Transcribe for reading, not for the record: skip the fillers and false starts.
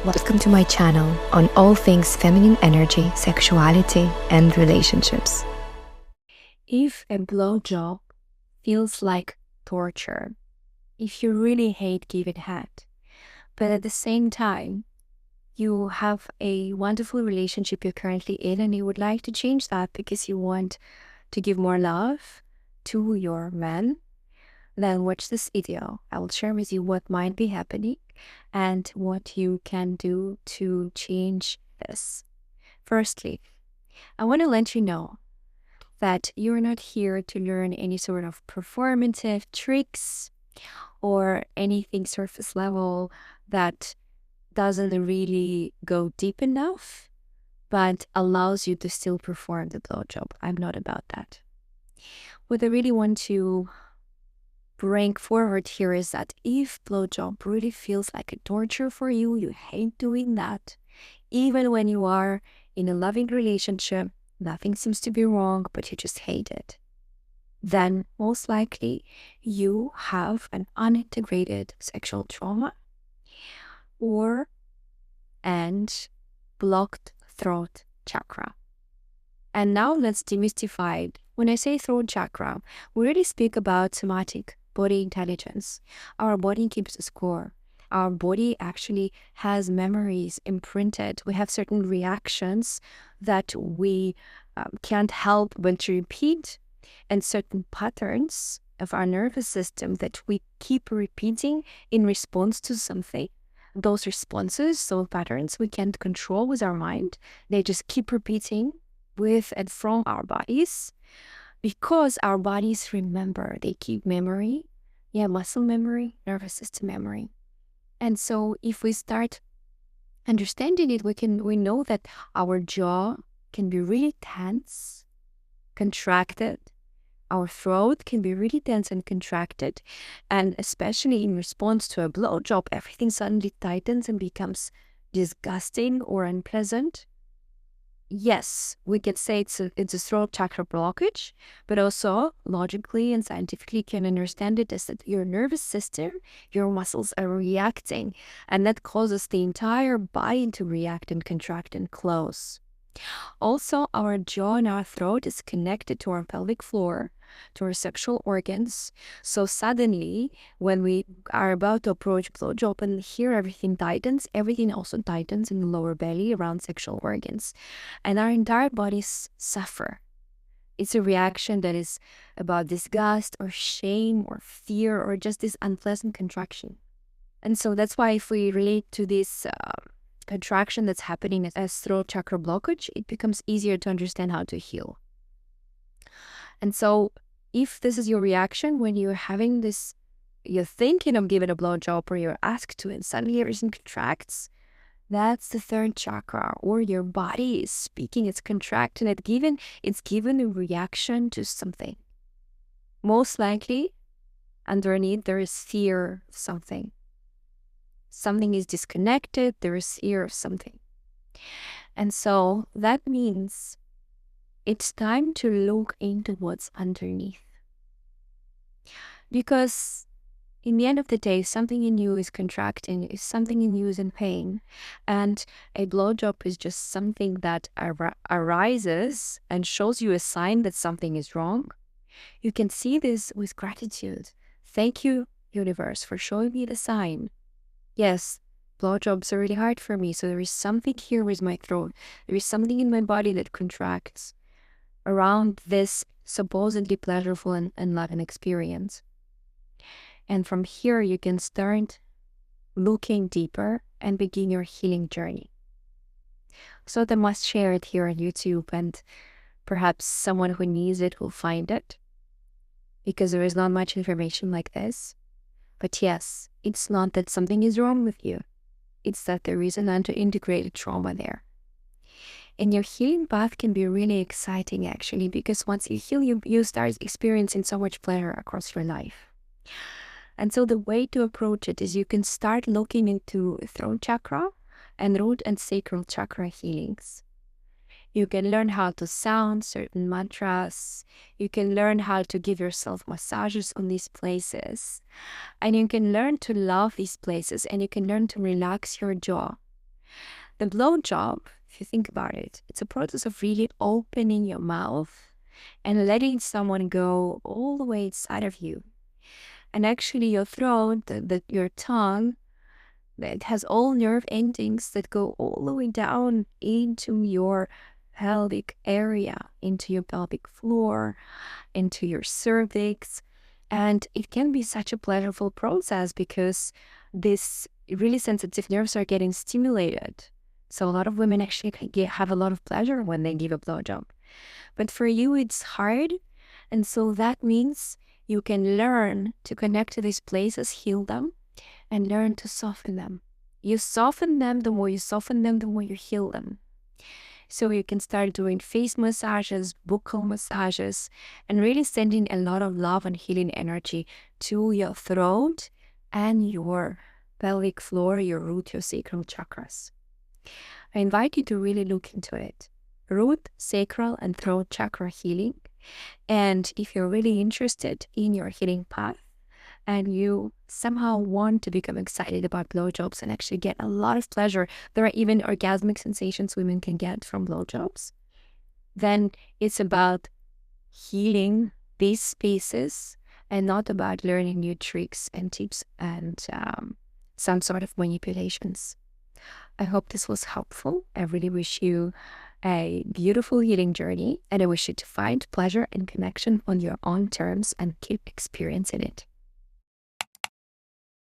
Welcome to my channel on all things feminine energy, sexuality, and relationships. If a blowjob feels like torture, if you really hate giving head, but at the same time, you have a wonderful relationship you're currently in and you would like to change that because you want to give more love to your man, then watch this video. I will share with you what might be happening and what you can do to change this. Firstly, I want to let you know that you're not here to learn any sort of performative tricks or anything surface level that doesn't really go deep enough, but allows you to still perform the blowjob. I'm not about that. What I really want to bring forward here is that if blowjob really feels like a torture for you, you hate doing that, even when you are in a loving relationship, nothing seems to be wrong, but you just hate it, then most likely you have an unintegrated sexual trauma and blocked throat chakra. And now let's demystify it. When I say throat chakra, we really speak about somatic body intelligence. Our body keeps a score. Our body actually has memories imprinted. We have certain reactions that we can't help but to repeat, and certain patterns of our nervous system that we keep repeating in response to something. Those responses, those patterns, we can't control with our mind. They just keep repeating with and from our bodies because our bodies remember. They keep memory, muscle memory, nervous system memory. And so if we start understanding it, we know that our jaw can be really tense, contracted. Our throat can be really tense and contracted. And especially in response to a blowjob, everything suddenly tightens and becomes disgusting or unpleasant. Yes, we can say it's a throat chakra blockage, but also logically and scientifically can understand it as that your nervous system, your muscles are reacting, and that causes the entire body to react and contract and close. Also, our jaw and our throat is connected to our pelvic floor, to our sexual organs. So suddenly, when we are about to approach blowjob and here everything tightens, everything also tightens in the lower belly around sexual organs. And our entire bodies suffer. It's a reaction that is about disgust or shame or fear or just this unpleasant contraction. And so that's why if we relate to this contraction that's happening as throat chakra blockage, it becomes easier to understand how to heal. And so if this is your reaction when you're having this, you're thinking of giving a blowjob or you're asked to and suddenly everything contracts, that's the third chakra, or your body is speaking, it's contracting, it's given a reaction to something. Most likely underneath there is fear of something. Something is disconnected, there is fear of something. And so that means it's time to look into what's underneath. Because in the end of the day, something in you is contracting, if something in you is in pain, and a blowjob is just something that arises and shows you a sign that something is wrong, you can see this with gratitude. Thank you, universe, for showing me the sign. Yes, blowjobs are really hard for me, so there is something here with my throat. There is something in my body that contracts around this supposedly pleasurable and loving experience. And from here, you can start looking deeper and begin your healing journey. So I must share it here on YouTube, and perhaps someone who needs it will find it, because there is not much information like this. But yes, it's not that something is wrong with you. It's that there is an under-integrated trauma there. And your healing path can be really exciting, actually, because once you heal, you start experiencing so much pleasure across your life. And so the way to approach it is you can start looking into throat chakra and root and sacral chakra healings. You can learn how to sound certain mantras. You can learn how to give yourself massages on these places. And you can learn to love these places, and you can learn to relax your jaw. The blowjob, if you think about it, it's a process of really opening your mouth and letting someone go all the way inside of you. And actually your throat, your tongue, it has all nerve endings that go all the way down into your pelvic area, into your pelvic floor, into your cervix. And it can be such a pleasurable process because these really sensitive nerves are getting stimulated. So a lot of women actually have a lot of pleasure when they give a blowjob. But for you, it's hard. And so that means you can learn to connect to these places, heal them, and learn to soften them. You soften them, the more you soften them, the more you heal them. So you can start doing face massages, buccal massages, and really sending a lot of love and healing energy to your throat and your pelvic floor, your root, your sacral chakras. I invite you to really look into it. Root, sacral, and throat chakra healing. And if you're really interested in your healing path and you somehow want to become excited about blowjobs and actually get a lot of pleasure, there are even orgasmic sensations women can get from blowjobs, then it's about healing these spaces and not about learning new tricks and tips and some sort of manipulations. I hope this was helpful. I really wish you a beautiful healing journey, and I wish you to find pleasure and connection on your own terms and keep experiencing it.